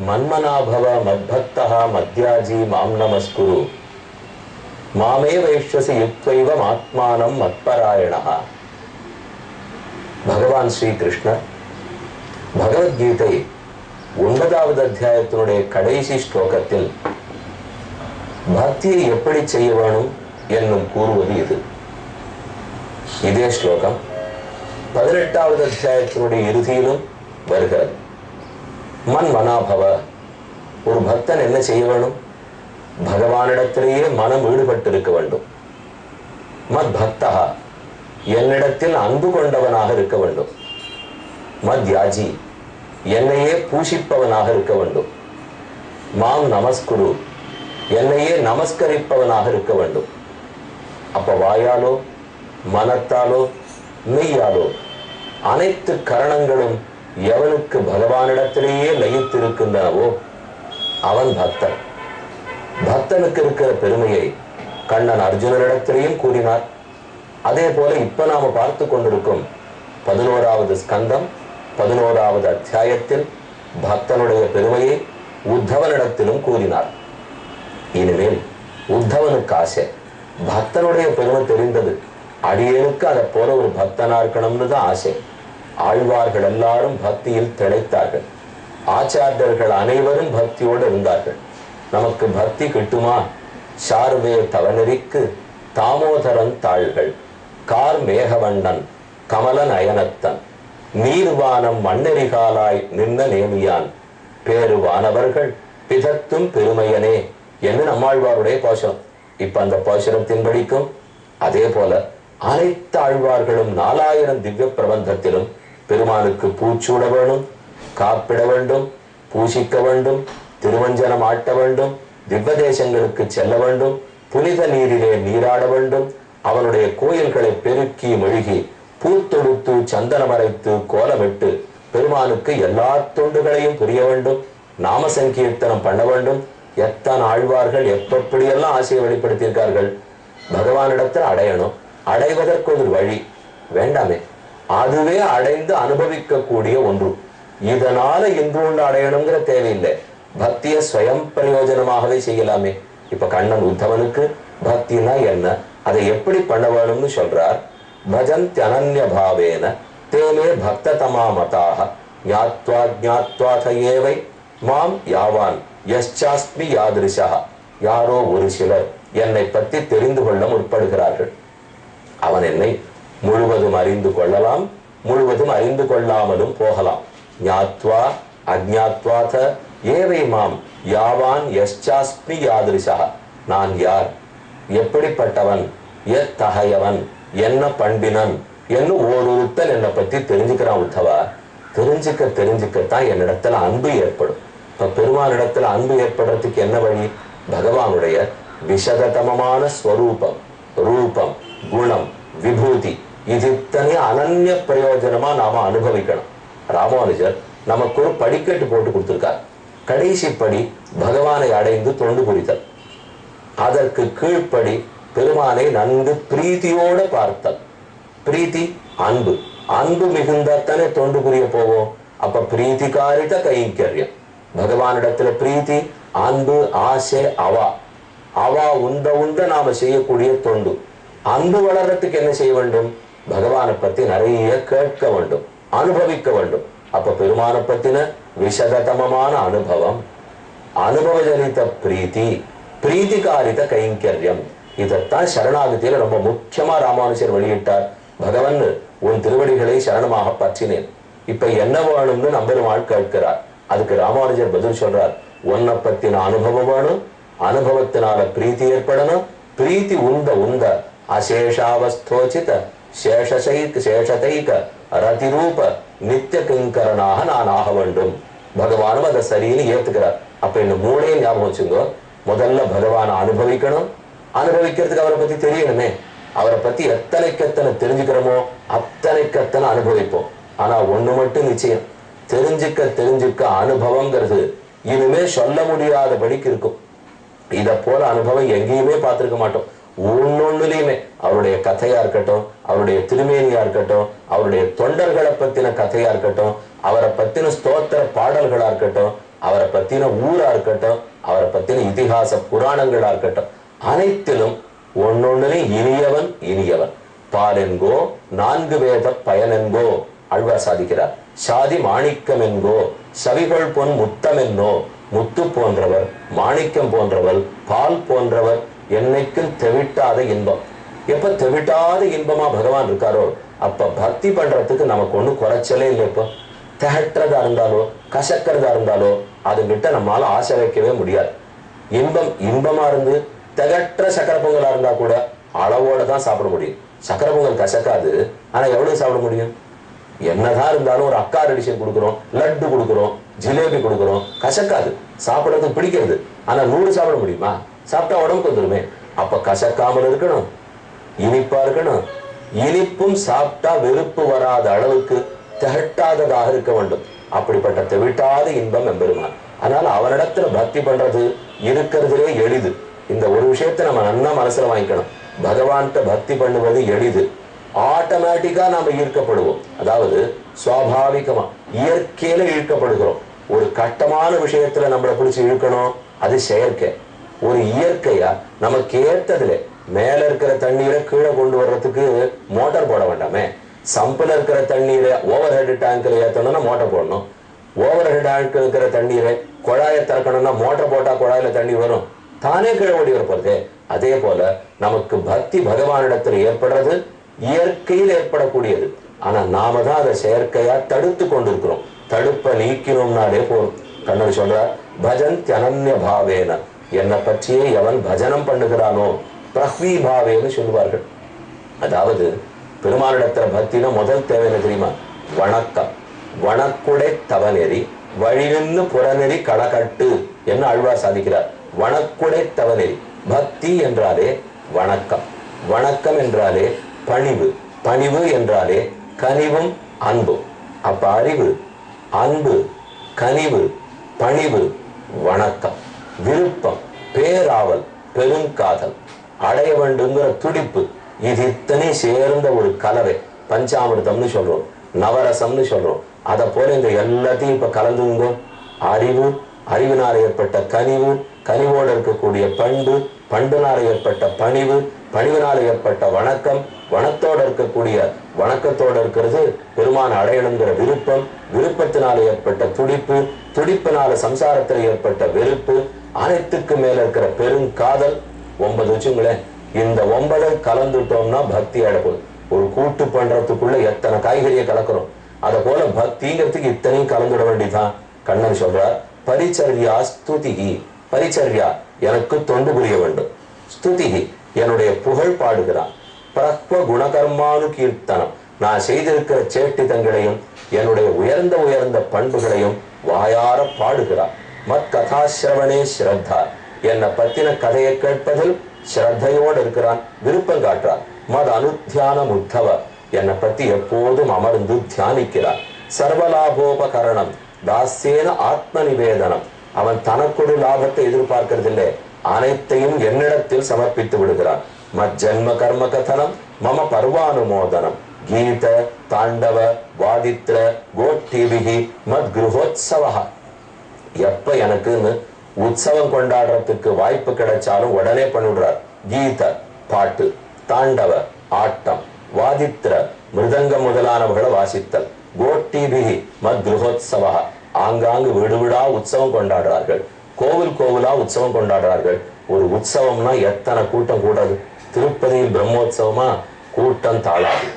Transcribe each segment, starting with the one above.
மன்மனாபவ மத்பக்தஹ மத்யாஜி மாம் நமஸ்குரு மாமே வைஷ்வசி யுக்வைவம் ஆத்மானம் மத்பராயணஹ. பகவான் ஸ்ரீ கிருஷ்ணர் பகவத்கீதை 9வது அத்தியாயத்தினுடைய கடைசி ஸ்லோகத்தில் பக்தியை எப்படி செய்ய வேணும் என்னும் கூறுவது இது. இதே ஸ்லோகம் 18வது அத்தியாயத்தினுடைய இறுதியிலும் வருகிறது. மன்மனாபவ, ஒரு பக்தன் என்ன செய்ய வேணும்? பகவானிடத்திலேயே மனம் ஈடுபட்டு இருக்க வேண்டும். மத் பக்தா, என்னிடத்தில் அன்பு கொண்டவனாக இருக்க வேண்டும். மத் யாஜி, என்னையே பூஷிப்பவனாக இருக்க வேண்டும். மாம் நமஸ்குரு, என்னையே நமஸ்கரிப்பவனாக இருக்க வேண்டும். அப்ப வாயாலோ மனத்தாலோ மெய்யாலோ அனைத்து கரணங்களும் எவனுக்கு பகவானிடத்திலேயே லயித்திருக்கின்றனவோ அவன் பக்தன். பக்தனுக்கு இருக்கிற பெருமையை கண்ணன் அர்ஜுனனிடத்திலேயும் கூறினார். அதே போல இப்ப நாம பார்த்து கொண்டிருக்கும் 11வது ஸ்கந்தம் 11வது அத்தியாயத்தில் பக்தனுடைய பெருமையை உத்தவனிடத்திலும் கூறினார். இனிமேல் உத்தவனுக்கு ஆசை, பக்தனுடைய பெருமை தெரிந்தது, அடியேனுக்கு அதை போல ஒரு பக்தனா இருக்கணும்னு தான் ஆசை. ஆழ்வார்கள் எல்லாரும் பக்தியில் திளைத்தார்கள். ஆச்சாரியர்கள் அனைவரும் பக்தியோடு இருந்தார்கள். நமக்கு பக்தி கிட்டுமா? சார்வே தவநெறிக்கு தாமோதரன் தாள்கள் கார் மேகவண்ணன் கமல நயனத்தன் நீர்வானம் மண்ணெறிகாலாய் நின்ன நேமியான் பேருவானவர்கள் பிதத்தும் பெருமையனே என்று நம்மாழ்வாருடைய பாசுரம். இப்ப அந்த பாசுரத்தின் படிக்கும் அதே போல அனைத்து ஆழ்வார்களும் 4000 திவ்ய பிரபந்தத்திலும் பெருமானுக்கு பூச்சூட வேணும், காப்பிட வேண்டும், பூசிக்க வேண்டும், திருவஞ்சனம் ஆட்ட வேண்டும், திவ்ய தேசங்களுக்கு செல்ல வேண்டும், புனித நீரிலே நீராட வேண்டும், அவனுடைய கோயில்களை பெருக்கி மெழுகி பூத்தொடுத்து சந்தனம் அரைத்து கோலமிட்டு பெருமானுக்கு எல்லா தொண்டுகளையும் புரிய வேண்டும், நாம சங்கீர்த்தனம் பண்ண வேண்டும். எத்தனை ஆழ்வார்கள் எப்படியெல்லாம் ஆசையை வெளிப்படுத்தியிருக்கார்கள். பகவானிடத்தில் அடையணும், அடைவதற்கு ஒரு வழி வேண்டாமே, அதுவே அடைந்து அனுபவிக்கக்கூடிய ஒன்று. இதனால இன்று அடையணுங்கிற தேவையில்லை, பக்தியை ஸ்வயம் பிரயோஜனமாகவே செய்யலாமே. இப்ப கண்ணன் உத்தவனுக்கு பக்தினா என்ன, அதை எப்படி பண்ண வேணும்னு சொல்றார். பஜந்தி அனன்ய பாவேன தேமே பக்த தமா மதாக ஞாத்வா ஞாத்வாத ஏவை மாம் யாவான் யஸ்சாஸ்மி யாதிருஷா. யாரோ ஒரு சிலர் என்னை பற்றி தெரிந்து கொள்ள முற்படுகிறார்கள். அவன் என்னை முழுவதும் அறிந்து கொள்ளலாம், முழுவதும் அறிந்து கொள்ளாமலும் போகலாம். ஞாத்வா அஜ்ஞாத்வாத ஏவை மாம் யாவான் யஸ்சாஸ்மி யாதிருஷா. நான் யார், எப்படிப்பட்டவன், எத்தகையவன், என்ன பண்பினன் என்று ஓரொருத்தன் என்னை பத்தி தெரிஞ்சுக்கிறான் உத்தவா. தெரிஞ்சுக்கத்தான் என்னிடத்துல அன்பு ஏற்படும். இப்ப பெருமானிடத்துல அன்பு ஏற்படுறதுக்கு என்ன வழி? பகவானுடைய விசததமமான ஸ்வரூபம், ரூபம், குணம், விபூதி, இது இத்தனை அனன்ய பிரயோஜனமா நாம அனுபவிக்கணும். ராமானுஜர் நமக்கு ஒரு படிக்கட்டு போட்டு கொடுத்திருக்கார். கடைசி படி பகவானை அடைந்து தொண்டு புரிதல். அதற்கு கீழ்ப்படி பெருமானை நன்கு பிரீத்தியோட பார்த்தல். பிரீத்தி அன்பு, அன்பு மிகுந்தாத்தானே தொண்டு புரிய போவோம். அப்ப பிரீத்திகாரித கைங்கரியம். பகவானிடத்துல பிரீத்தி, அன்பு, ஆசை, அவா உந்த நாம செய்யக்கூடிய தொண்டு. அன்பு வளர்றதுக்கு என்ன செய்ய வேண்டும்? பகவானை பத்தி நிறைய கேட்க வேண்டும், அனுபவிக்க வேண்டும். அப்ப பெருமானை பத்தின விஷததமமான அனுபவம், அனுபவ ஜனித பிரீத்தி, பிரீத்திகாரித கைங்கரியம். இதத்தான் சரணாகதியில ரொம்ப முக்கியமா ராமானுஜர் வெளியிட்டார். பகவன் உன் திருவடிகளை சரணமாக பற்றினேன், இப்ப என்ன வேணும்னு நம்பெருமாள் கேட்கிறார். அதுக்கு ராமானுஜர் பதில் சொல்றார், உன்னை பத்தின அனுபவம் வேணும், அனுபவத்தினால பிரீத்தி ஏற்படணும், பிரீத்தி உந்த அசேஷாவஸ்தோச்சித சேஷதைக ரதிரூப நித்திய கிங்கரனாக நான் ஆக வேண்டும். பகவானும் அதை சரின்னு ஏத்துக்கிறார். அப்ப இந்த மூளையை ஞாபகம் வச்சுங்க. முதல்ல பகவானை அனுபவிக்கணும், அனுபவிக்கிறதுக்கு அவரை பத்தி தெரியணுமே. அவரை பத்தி எத்தனைக்கத்தனை தெரிஞ்சுக்கிறோமோ அத்தனைக்கத்தனை அனுபவிப்போம். ஆனா ஒண்ணு மட்டும் நிச்சயம், தெரிஞ்சுக்க அனுபவங்கிறது இனிமே சொல்ல முடியாதபடிக்கு இருக்கும். இத போல அனுபவம் எங்கேயுமே பார்த்திருக்க மாட்டோம். ஒன்னொன்னுலயுமே அவருடைய கதையா இருக்கட்டும், அவருடைய திருமேனியா இருக்கட்டும், அவருடைய தொண்டர்களை பத்தின கதையா இருக்கட்டும், அவரை பத்தின ஸ்தோத்திர பாடல்களா இருக்கட்டும், அவரை பத்தின ஊரா இருக்கட்டும், அவரை பத்தின இதிகாச புராணங்களா இருக்கட்டும், அனைத்திலும் ஒன்னொன்னுலையும் இனியவன் இனியவன். பாலென்கோ 4 வேத பயனென்கோ ஆழ்வார் சாதிக்கிறார். சாதி மாணிக்கம் என்கோ சவிகள் பொன் முத்தம் என்னோ, முத்து போன்றவர், மாணிக்கம் போன்றவர், பால் போன்றவர், என்னைக்கும் தெவிட்டாத இன்பம். எப்ப தெவிட்டாத இன்பமா பகவான் இருக்காரோ அப்ப பக்தி பண்றதுக்கு நமக்கு ஒண்ணு குறைச்சலே இல்லை. இப்போ திகற்றதா இருந்தாலோ கசக்கிறதா இருந்தாலோ அதுகிட்ட நம்மளால ஆசை வைக்கவே முடியாது. இன்பம் இன்பமா இருந்து திகற்ற சக்கரை பொங்கலா இருந்தா கூட அளவோட தான் சாப்பிட முடியும். சக்கரை பொங்கல் கசக்காது, ஆனா எவ்வளவு சாப்பிட முடியும்? என்னதான் இருந்தாலும் ஒரு அக்கார் அடிஷன் கொடுக்குறோம், லட்டு கொடுக்குறோம், ஜிலேபி கொடுக்குறோம், கசக்காது, சாப்பிடறதுக்கு பிடிக்கிறது. ஆனா 100 சாப்பிட முடியுமா? சாப்பிட்டா உடம்புக்கு வந்துருமே. அப்ப கசக்காமல் இருக்கணும், இனிப்பா இருக்கணும். இனிப்பும் சாப்பிட்டா வெறுப்பு வராத அளவுக்கு திகட்டாததாக இருக்க வேண்டும். அப்படிப்பட்ட தெவிட்டாத இன்பம் எம்பெருமான். அதனால அவனிடத்துல பக்தி பண்றது இருக்கிறதுலே எளிது. இந்த ஒரு விஷயத்தை நம்ம நல்லா மனசுல வாங்கிக்கணும். பகவான்கிட்ட பக்தி பண்ணுவது எளிது. ஆட்டோமேட்டிக்கா நாம ஈர்க்கப்படுவோம். அதாவது சுவாபாவிகமா இயற்கையில இழுக்கப்படுகிறோம். ஒரு கட்டமான விஷயத்துல நம்மளை பிடிச்சி இழுக்கணும், அது செயற்கை. ஒரு இயற்கையா நமக்கு ஏற்றதுல மேல இருக்கிற தண்ணீரை கீழே கொண்டு வர்றதுக்கு மோட்டார் போட வேண்டாமே. சம்பில் இருக்கிற தண்ணீரை ஓவர் ஹெட் டேங்க்ல ஏற்றணும்னா மோட்டர் போடணும். ஓவர் ஹெட் டேங்க் இருக்கிற தண்ணீரை குழாயை திறக்கணும்னா மோட்டர் போட்டா குழாயில தண்ணி வரும், தானே கீழே ஓடி வரப்போறது. அதே போல நமக்கு பக்தி பகவானிடத்தில் ஏற்படுறது இயற்கையில் ஏற்படக்கூடியது. ஆனா நாம தான் அதை செயற்கையா தடுத்து கொண்டிருக்கிறோம். தடுப்ப நீக்கினோம்னாலே போதும். கண்ணன் சொல்றார், பஜன் அனன்ய பாவேன, என்னை பற்றியே எவன் பஜனம் பண்ணுகிறானோ பிரஹ்வி பாவேன்னு சொல்லுவார்கள். அதாவது பெருமானிடத்துல பக்தினா முதல் தேவை என்ன தெரியுமா? வணக்கம். வணக்குடை தவநெறி வழிநின்று புறநெறி களகட்டு என்ன ஆழ்வார் சாதிக்கிறார். வணக்குடை தவநெறி. பக்தி என்றாலே வணக்கம், வணக்கம் என்றாலே பணிவு, பணிவு என்றாலே கனிவும் அன்பும். அப்ப அறிவு, அன்பு, கனிவு, பணிவு, வணக்கம், விருப்பம், பேராவல், பெருங்காதல், அடைய வேண்டுங்கிற துடிப்பு, இது இத்தனை சேர்ந்த ஒரு கலவை. பஞ்சாமிர்தம்னு சொல்றோம், நவரசம்னு சொல்றோம். அதை போல இந்த எல்லாத்தையும் இப்ப கலந்துங்க. அறிவு, அறிவினால் ஏற்பட்ட கனிவு, கனிவோடு இருக்கக்கூடிய பண்பு, பண்பினால் ஏற்பட்ட பணிவு, பணிவினால் ஏற்பட்ட வணக்கம், வனத்தோடு இருக்கக்கூடிய வணக்கத்தோடு இருக்கிறது பெருமான அடையணுங்கிற விருப்பம், விருப்பத்தினால் ஏற்பட்ட துடிப்பு, துடிப்பினால சம்சாரத்தில் ஏற்பட்ட வெறுப்பு, அனைத்துக்கு மேல இருக்கிற பெருங்காதல். 9 வச்சுங்களேன். இந்த 9 கலந்துட்டோம்னா பக்தி அடைப்போம். ஒரு கூட்டு பண்றதுக்குள்ள எத்தனை காய்கறியை கலக்கிறோம், அத போல பக்திங்கிறதுக்கு இத்தனையும் கலந்துட வேண்டிதான். கண்ணன் சொல்றார், பரிச்சர்யா ஸ்துதிகி. பரிச்சர்யா எனக்கு தொண்டு புரிய வேண்டும், ஸ்துதிகி என்னுடைய புகழ் பாடுகிறான், பிரக்வ குணகர்மானு கீர்த்தனம் நான் செய்திருக்கிற சேட்டிதங்களையும் என்னுடைய உயர்ந்த உயர்ந்த பண்புகளையும் வாயார பாடுகிறான். மத் கதாசிரவணே ஸ்ரத்தா, என்னை பத்தின கதையை கேட்பதில் ஸ்ரத்தையோடு இருக்கிறான், விருப்பம் காட்டுறான். மத் அனுத்தியான முத்தவ, என்னை பத்தி எப்போதும் அமர்ந்து தியானிக்கிறான். சர்வலாபோபகரணம் தாஸ்யேன ஆத்ம நிவேதனம், அவன் தனக்குடு லாபத்தை எதிர்பார்க்கறதில்லை, அனைத்தையும் என்னிடத்தில் சமர்ப்பித்து விடுகிறான். மத் ஜன்ம கர்ம கதனம் மம பர்வானுமோதனம் கீத தாண்டவ வாதித்ர கோட்டிபிகி மத் கிருஹோத்சவ. எப்ப எனக்குன்னு உற்சவம் கொண்டாடுறதுக்கு வாய்ப்பு கிடைச்சாலும் உடனே பண்ணிவிடுறார். கீத பாட்டு, தாண்டவ ஆட்டம், வாதித்ர மிருதங்கம் முதலானவர்களை வாசித்தல், கோட்டிபிகி மத் கிருஹோத்சவ ஆங்காங்கு வீடு வீடா உற்சவம் கொண்டாடுறார்கள், கோவில் கோவிலா உற்சவம் கொண்டாடுறார்கள். ஒரு உற்சவம்னா எத்தனை கூட்டம் கூடாது. திருப்பதியில் பிரம்மோத்சவமா கூட்டம் தாளாது.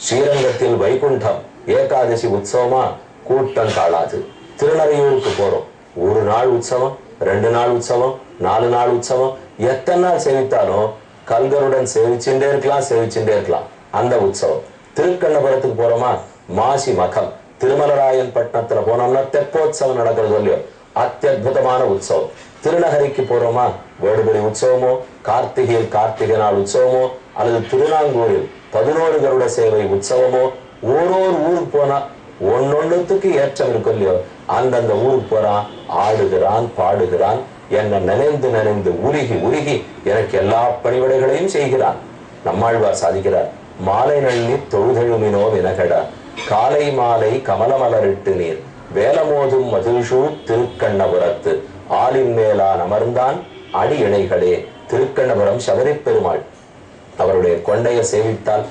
ஸ்ரீரங்கத்தில் வைகுண்டம் ஏகாதசி உற்சவமா கூட்டம் தாளாது. திருநறையூருக்கு போறோம், 1 நாள் உற்சவம், 2 நாள் உற்சவம், 4 நாள் உற்சவம். எத்தனை நாள் சேவித்தாலும் கல்கருடன் சேவிச்சுட்டே இருக்கலாம் அந்த உற்சவம். திருக்கண்ணபுரத்துக்கு போறோமா, மாசி மகம். திருமலராயன் பட்டணத்துல போனோம்னா தெப்போத்சவம் நடக்கிறது இல்லையோ, அத்தியுதமான உற்சவம். திருநகரிக்கு போறோமா, வேடுபடி உற்சவமோ, கார்த்திகையில் கார்த்திகை நாள் உற்சவமோ, அல்லது திருநாங்கூரில் 11 கருட சேவை உற்சவமோ, ஓரோரு ஊருக்கு போனா ஒன்னொன்னுத்துக்கு ஏற்றம் இருக்கும் இல்லையோ, அந்தந்த ஊருக்கு போறான், ஆடுகிறான், பாடுகிறான், என்ன நினைந்து நினைந்து உருகி உருகி எனக்கு எல்லா பணிவிடைகளையும் செய்கிறான். நம்மாழ்வார் சாதிக்கிறார், மாலை நள்ளி தொழுதெழுமினோ வினகடா காலை மாலை கமலமலரிட்டு நீர் வேலமோதும் மதுஷூ திருக்கண்ணபுரத்து ஆலின் மேலான் அமர்ந்தான் அடி இணைகளே. திருக்கண்ணபுரம் சபரி பெருமாள். அவருடைய கொண்டைய சேவித்தால்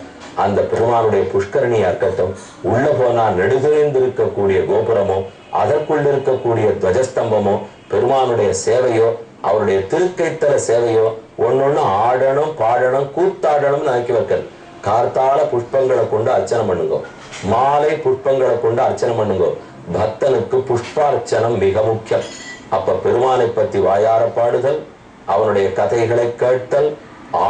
அந்த பெருமானுடைய புஷ்கரணியா இருக்கட்டும், உள்ள போனா நெடுகிழிந்திருக்கக்கூடிய கோபுரமோ அதற்குள் இருக்கக்கூடிய துவஜஸ்தம்பமோ பெருமானுடைய சேவையோ அவருடைய திருக்கைத்தல சேவையோ ஒன்னொன்னு ஆடணும் பாடணும் கூத்தாடணும் நினைக்க வைக்கிறது. கார்த்தால புஷ்பங்களை கொண்டு அர்ச்சனை பண்ணுங்க, மாலை புஷ்பங்களை கொண்டு அர்ச்சனை பண்ணுங்க. பக்தனுக்கு புஷ்பார்ச்சனம் மிக முக்கியம். அப்ப பெருமானை பத்தி வாயார பாடுதல், அவனுடைய கதைகளை கேட்டல்,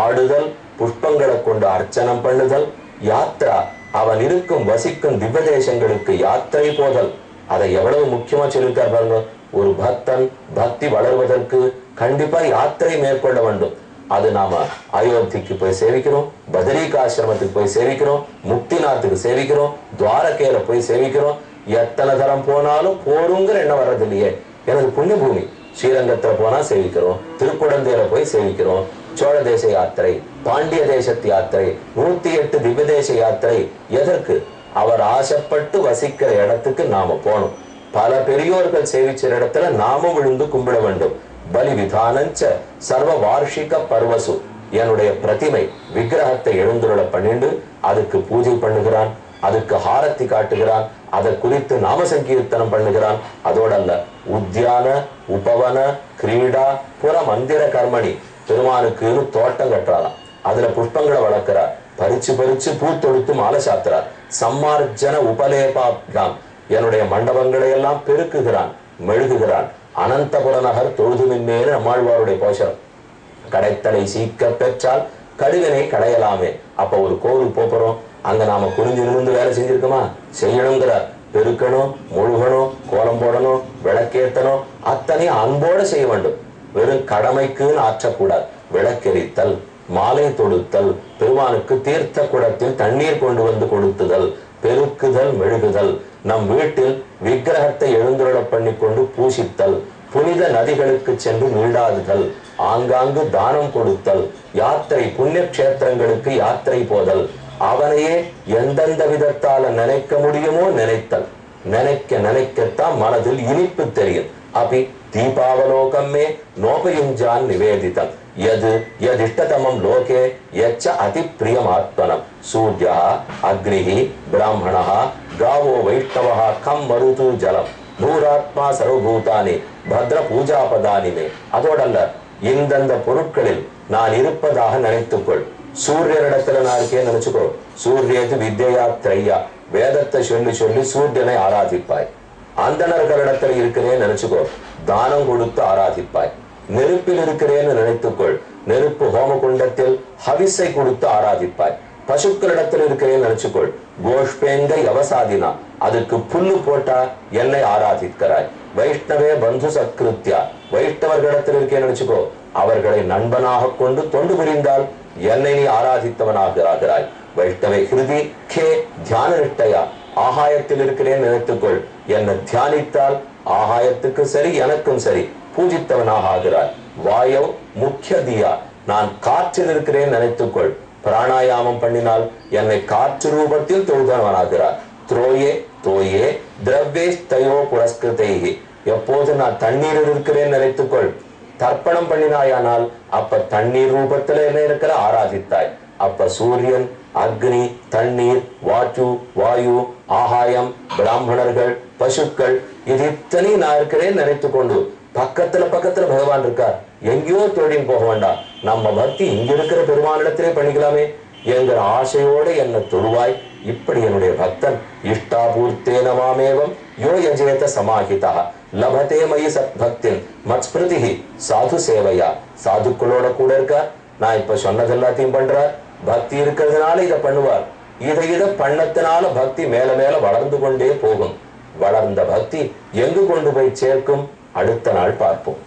ஆடுதல், புஷ்பங்களை கொண்டு அர்ச்சனம் பண்ணுதல், யாத்ரா அவன் இருக்கும் வசிக்கும் திவ்ய தேசங்களுக்கு யாத்திரை போதல். அதை எவ்வளவு முக்கியமா சொல்லியிருக்கார் பாருங்க. ஒரு பக்தன் பக்தி வளர்வதற்கு கண்டிப்பா யாத்திரை மேற்கொள்ள வேண்டும். அது நாம அயோத்திக்கு போய் சேவிக்கிறோம், பதரிகாசிரமத்துக்கு போய் சேவிக்கிறோம், முக்திநாத்துக்கு சேவிக்கிறோம், துவாரகையில போய் சேவிக்கிறோம். எத்தனை தரம் போனாலும் போருங்கிற எண்ணம் வர்றது இல்லையே. எனது புண்ணிய பூமி ஸ்ரீரங்கத்துல போனா சேவிக்கிறோம், திருக்குடந்தையில போய் சேவிக்கிறோம், சோழ தேச யாத்திரை, பாண்டிய தேசத்து யாத்திரை, 108 திவ்ய தேச யாத்திரை. எதற்கு? அவர் ஆசைப்பட்டு வசிக்கிற இடத்துக்கு நாம போனோம். பல பெரியோர்கள் சேவிச்ச இடத்துல நாமும் விழுந்து கும்பிட வேண்டும். பலி விதானஞ்ச சர்வ வார்ஷிக பர்வசு. என்னுடைய பிரதிமை விக்கிரகத்தை எழுந்துருள பண்ணிண்டு அதுக்கு பூஜை பண்ணுகிறான், அதுக்கு ஹாரத்தி காட்டுகிறான், அதை குறித்து நாம சங்கீர்த்தனம் பண்ணுகிறான். அதோட அல்ல, உத்தியான உபவன கிரீடா புற மந்திர கர்மணி. பெருமானுக்குன்னு தோட்டம் கட்டுறாராம், அதுல புஷ்பங்களை வளர்க்கிறார், பறிச்சு பறிச்சு பூ தொடுத்து மாலை சாத்துறார். சம்மார்ஜன உபலேபாப்யாம், என்னுடைய மண்டபங்களை எல்லாம் பெருக்குகிறான், மெழுகுகிறான். அனந்தபுர நகர் தொழுதுமின்னேன்னு நம்மாழ்வாருடைய போஷனம். கடைத்தலை சீக்க பெற்றால் கடுவினை கடையலாமே. அப்ப ஒரு கோவில் போறோம், அங்க நாம குனிஞ்சு நிமிர்ந்து வேலை செஞ்சிருக்கோமா? செய்யணுங்கிறார். பெருக்கணும், முழுகணும், கோலம் போடணும், விளக்கேத்தணும், அத்தனை அன்போட செய்ய வேண்டும். வெறும் கடமைக்குன்னு ஆற்றக்கூடாது. விளக்கெரித்தல், மாலை தொடுத்தல், பெருமானுக்கு தீர்த்த குடத்தில் தண்ணீர் கொண்டு வந்து கொடுத்துதல், பெருக்குதல், மெழுகுதல், நம் வீட்டில் விக்கிரகத்தை எழுந்துருள பண்ணி கொண்டு பூசித்தல், புனித நதிகளுக்கு சென்று நீடாதுதல், ஆங்காங்கு தானம் கொடுத்தல், யாத்திரை புண்ணிய கஷேத்திரங்களுக்கு யாத்திரை போதல், அவனையே எந்தெந்த விதத்தால நினைக்க முடியுமோ நினைத்தல். நினைக்க நினைக்கத்தான் மனதில் இனிப்பு தெரியும். அபி தீபாவலோகமே நோபயுஞ்சான் நிவேதிதம் யது யதிஷ்டதமம் லோகே யச்ச அதி பிரியமாத்மனம் சூர்யா அக்னிஹி பிராமணः காவோ வைஷ்ணவः கம் மருது ஜலம் பூராத்மா சர்வபூதானி பத்ர பூஜாபதானிமே. அதோடல்ல, இந்தந்த பொருட்களில் நான் இருப்பதாக நினைத்துக்கொள். சூரியனிடத்துல நான் இருக்கேன்னு நினைச்சுக்கோ. சூரியது வித்யா திரையா, வேதத்தை சொல்லி சொல்லி சூரியனை ஆராதிப்பாய். அந்தணர்களிடத்துல இருக்கிறேன்னு நினைச்சுக்கோ, தானம் கொடுத்து ஆராதிப்பாய். நெருப்பில் இருக்கிறேன்னு நினைத்துக்கொள், நெருப்பு ஹோம குண்டத்தில் ஹவிஸை கொடுத்து ஆராதிப்பாய். பசுக்களிடத்தில் இருக்கிறேன்னு நினைச்சுக்கொள், கோஷ்பேங்கை அவசாதினா, அதுக்கு புல்லு போட்டா என்னை ஆராதிக்கிறாய். வைஷ்ணவே பந்து சத்கிருத்தியா, வைஷ்ணவர்களிடத்தில் இருக்கேன்னு நினைச்சுக்கோ, அவர்களை நண்பனாக கொண்டு தொண்டு புரிந்தால் என்னை நீ ஆராதித்தவனாகிறாய். வைஷ்ணவை ஹிருதி கே தியான நிஷ்டையா, ஆகாயத்தில் இருக்கிறேன் நினைத்துக்கொள், என்னை தியானித்தால் ஆகாயத்துக்கு சரி எனக்கும் சரி பூஜித்தவனாக ஆகிறாய். வாயவ் முக்கியதியா, நான் காற்றில் இருக்கிறேன் நினைத்துக்கொள், பிராணாயாமம் பண்ணினால் என்னை காற்று ரூபத்தில் தொழுதவனாகிறார். துரோயே தோயே திரவ்யே தயோ புரஸ்கிருதைஹி, எப்போது நான் தண்ணீரில் இருக்கிறேன் நினைத்துக்கொள், தர்ப்பணம் பண்ணினாயானால் அப்ப தண்ணீர் ரூபத்துல என்ன இருக்கிற ஆராதித்தாய். அப்ப சூரியன், அக்னி, தண்ணீர், வாயு, ஆகாயம், பிராமணர்கள், பசுக்கள், இது இத்தனை நான் இருக்கிறேன் நினைத்து கொண்டு பக்கத்துல பகவான் இருக்கார், எங்கேயோ தொழில் போக வேண்டாம், நம்ம பக்தி இங்க இருக்கிற பெருமானிடத்திலே பண்ணிக்கலாமே என்கிற ஆசையோடு என்ன தொழுவாய். இப்படி என்னுடைய பக்தன் இஷ்டாபூர்த்தேன மாமேவம் யோ யஜேத சமாஹிதா லபதே மயி சத் பக்தின் மத்ஸ்மிருதிஹி சாது சேவையா. சாதுக்களோட கூட இருக்கார். நான் இப்ப சொன்னது எல்லாத்தையும் பண்றார். பக்தி இருக்கிறதுனால இதை பண்ணுவார். இதை பண்ணத்தினால பக்தி மேல மேல வளர்ந்து கொண்டே போகும். வளர்ந்த பக்தி எங்கு கொண்டு போய் சேர்க்கும்? அடுத்த நாள் பார்ப்போம்.